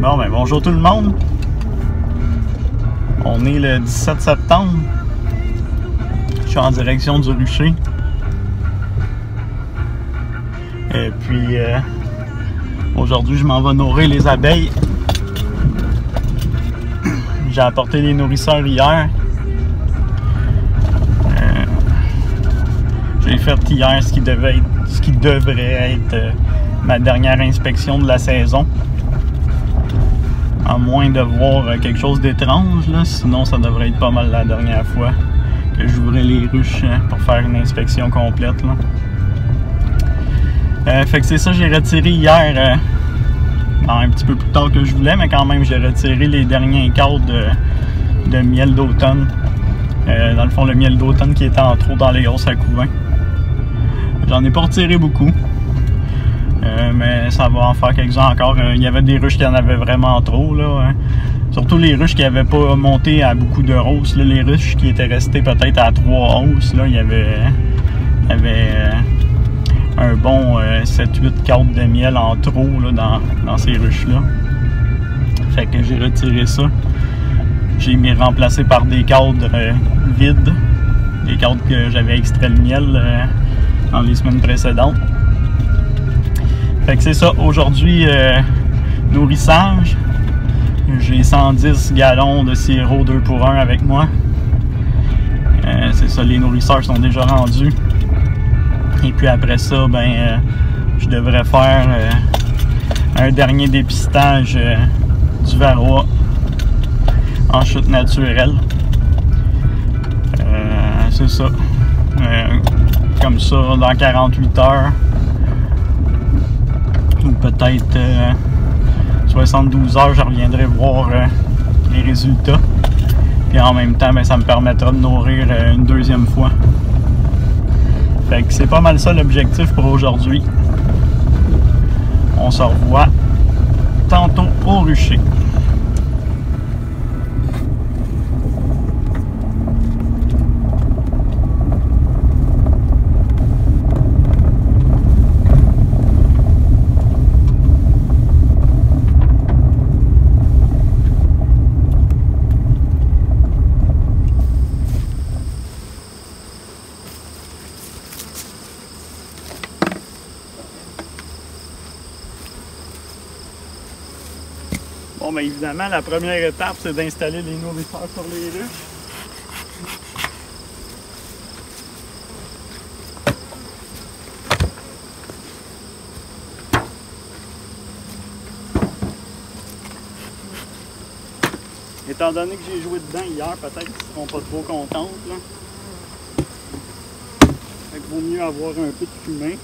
Bon, ben bonjour tout le monde. On est le 17 septembre. Je suis en direction du rucher. Et puis, aujourd'hui, je m'en vais nourrir les abeilles. J'ai apporté les nourrisseurs hier. J'ai fait hier ce qui devrait être ma dernière inspection de la saison. À moins de voir quelque chose d'étrange, sinon ça devrait être pas mal la dernière fois que j'ouvrais les ruches pour faire une inspection complète. Fait que c'est ça, j'ai retiré hier, un petit peu plus tard que je voulais, mais quand même j'ai retiré les derniers cadres de miel d'automne. Dans le fond, le miel d'automne qui était en trop dans les grosses à couvain. J'en ai pas retiré beaucoup. Mais ça va en faire quelques-uns encore. Il y avait des ruches qui en avaient vraiment trop, là. Surtout les ruches qui n'avaient pas monté à beaucoup de roses. Là. Les ruches qui étaient restées peut-être à 3 hausses, là, il y avait un bon 7-8 cadres de miel en trop là, dans ces ruches-là. Fait que j'ai retiré ça. J'ai mis remplacé par des cadres vides. Des cadres que j'avais extrait le miel dans les semaines précédentes. Fait que c'est ça, aujourd'hui, nourrissage. J'ai 110 gallons de sirop 2 pour 1 avec moi. C'est ça, les nourrisseurs sont déjà rendus. Et puis après ça, ben, je devrais faire un dernier dépistage du varroa en chute naturelle. C'est ça. Comme ça, dans 48 heures. Ou peut-être 72 heures, je reviendrai voir les résultats. Puis en même temps, ben, ça me permettra de nourrir une deuxième fois. Fait que c'est pas mal ça l'objectif pour aujourd'hui. On se revoit tantôt au rucher. Bon, bien évidemment, la première étape, c'est d'installer les nourrisseurs sur les ruches. Étant donné que j'ai joué dedans hier, peut-être qu'ils ne seront pas trop contentes. Là. Fait qu'il vaut mieux avoir un peu de fumier.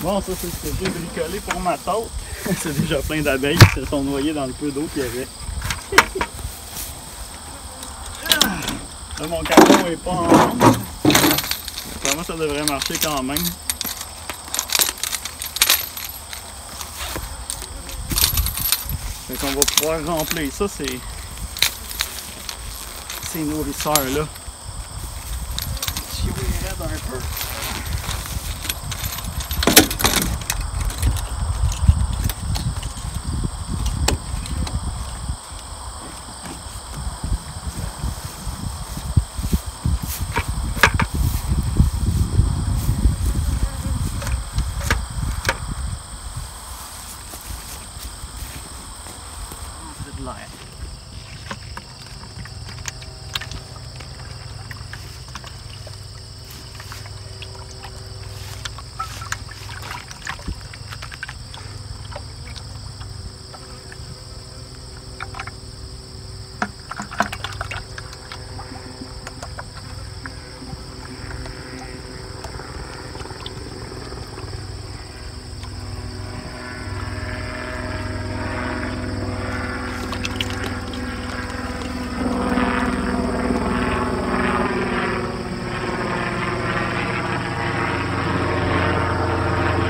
Bon, ça c'est ce que j'ai bricolé pour ma tarte. C'est déjà plein d'abeilles qui se sont noyées dans le peu d'eau qu'il y avait. Là, mon camion est pas en vente. Vraiment, ça devrait marcher quand même. Fait qu'on va pouvoir remplir ça, ces nourrisseurs-là. Chier raide un peu.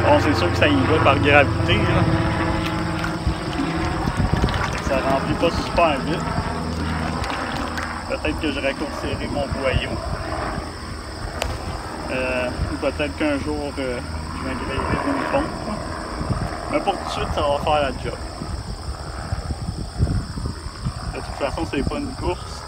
Bon, c'est sûr que ça y va par gravité, là. Ça remplit pas super vite. Peut-être que je raccourcirai mon boyau. Ou peut-être qu'un jour, je vais gréver une pompe. Mais pour tout de suite, ça va faire la job. De toute façon, c'est pas une course.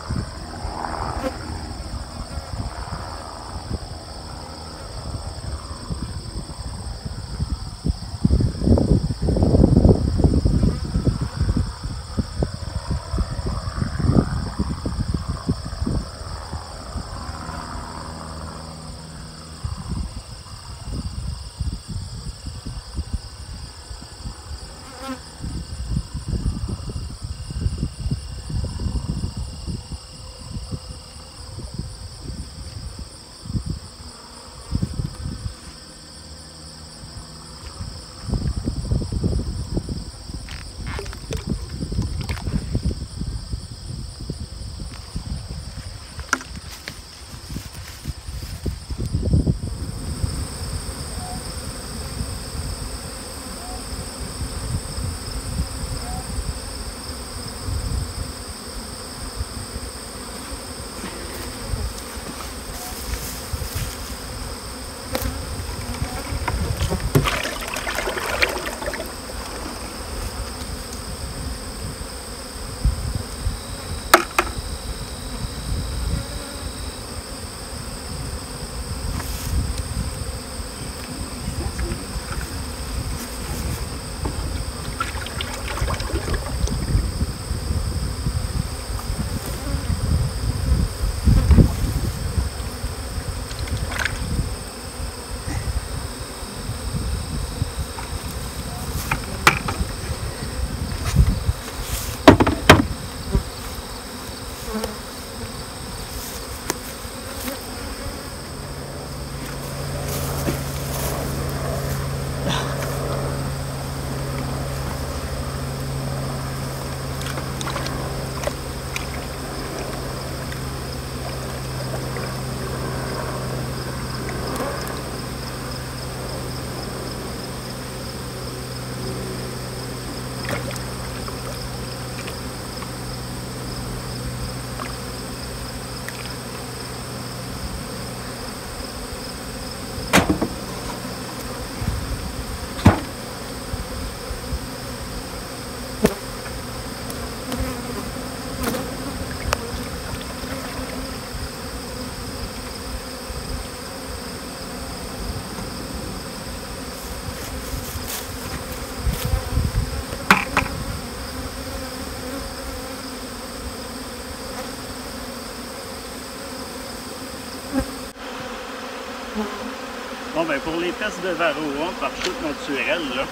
Bon, ben pour les tests de varroa par chute naturelle, là,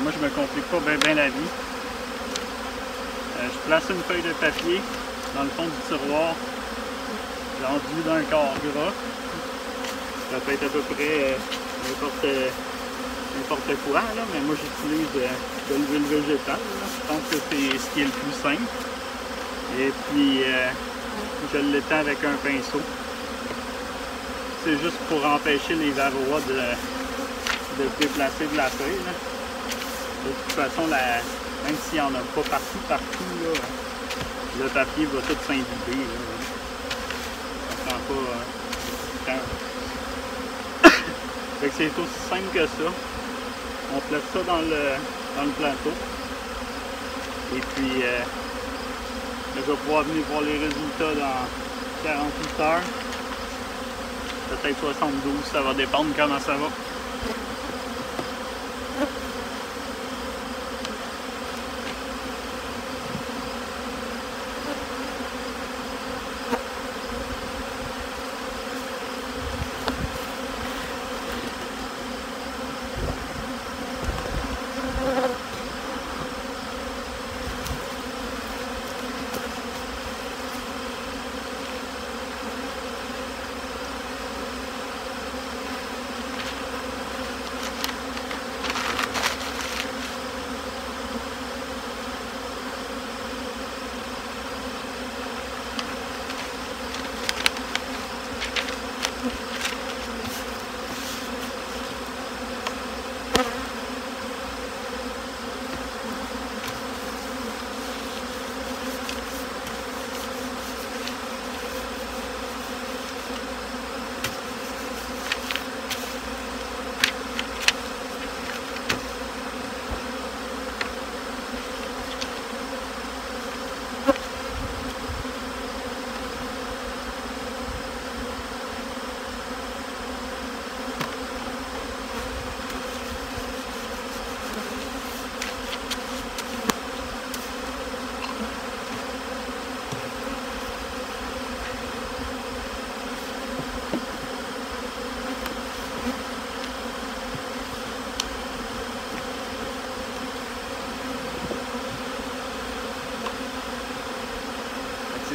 moi je me complique pas bien la vie. Je place une feuille de papier dans le fond du tiroir, l'enduit d'un quart gras. Ça peut être à peu près n'importe quoi, là, mais moi j'utilise de l'huile végétale. Là. Je pense que c'est ce qui est le plus simple. Et puis je l'étends avec un pinceau. C'est juste pour empêcher les varroas de déplacer de la feuille. Là. De toute façon, même s'il n'y en a pas partout, là, le papier va tout s'imbiber. Ça prend pas temps. Fait que c'est aussi simple que ça. On place ça dans le plateau. Et puis, je vais pouvoir venir voir les résultats dans 48 heures. Peut-être 72, ça va dépendre comment ça va.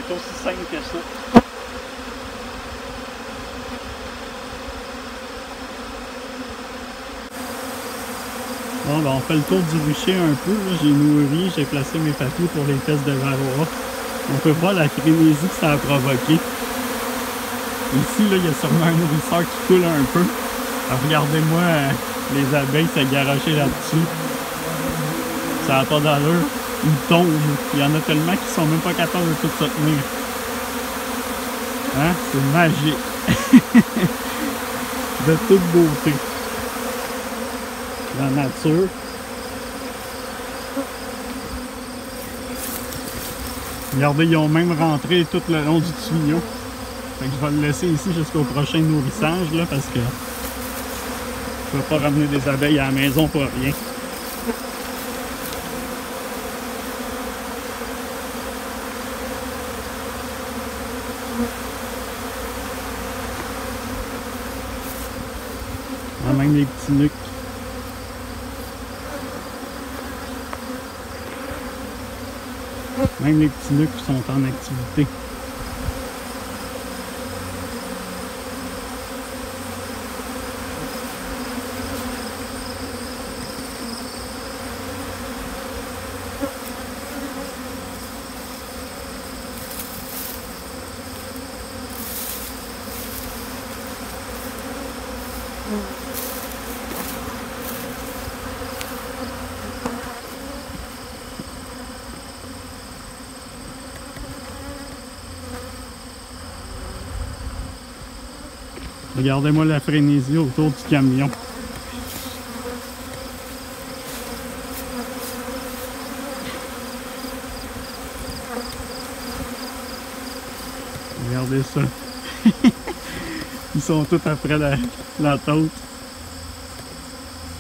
C'est aussi simple que ça. Bon, ben on fait le tour du rucher un peu. J'ai nourri, j'ai placé mes papiers pour les tests de varroa. On peut voir la frénésie que ça a provoqué. Ici, là, il y a sûrement un nourrisseur qui coule un peu. Regardez-moi les abeilles se garocher là-dessus. Ça n'a pas d'allure. Ils tombent. Il y en a tellement qui sont même pas capables de tout se tenir. Hein? C'est magique. De toute beauté. La nature. Regardez, ils ont même rentré tout le long du tuyau. Fait que je vais le laisser ici jusqu'au prochain nourrissage là, parce que je ne vais pas ramener des abeilles à la maison pour rien. Ah, même les petits nuques. Même les petits nuques sont en activité. Regardez-moi la frénésie autour du camion. Regardez ça. Ils sont tous après la tôte.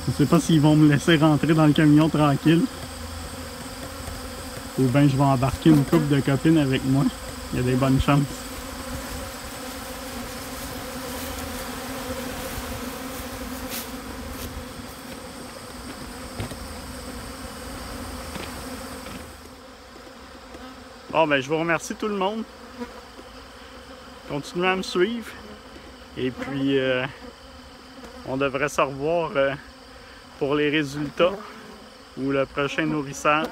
Je sais pas s'ils vont me laisser rentrer dans le camion tranquille. Ou bien je vais embarquer une couple de copines avec moi. Il y a des bonnes chances. Bon, ben, je vous remercie tout le monde. Continuez à me suivre. Et puis, on devrait se revoir pour les résultats ou le prochain nourrissage.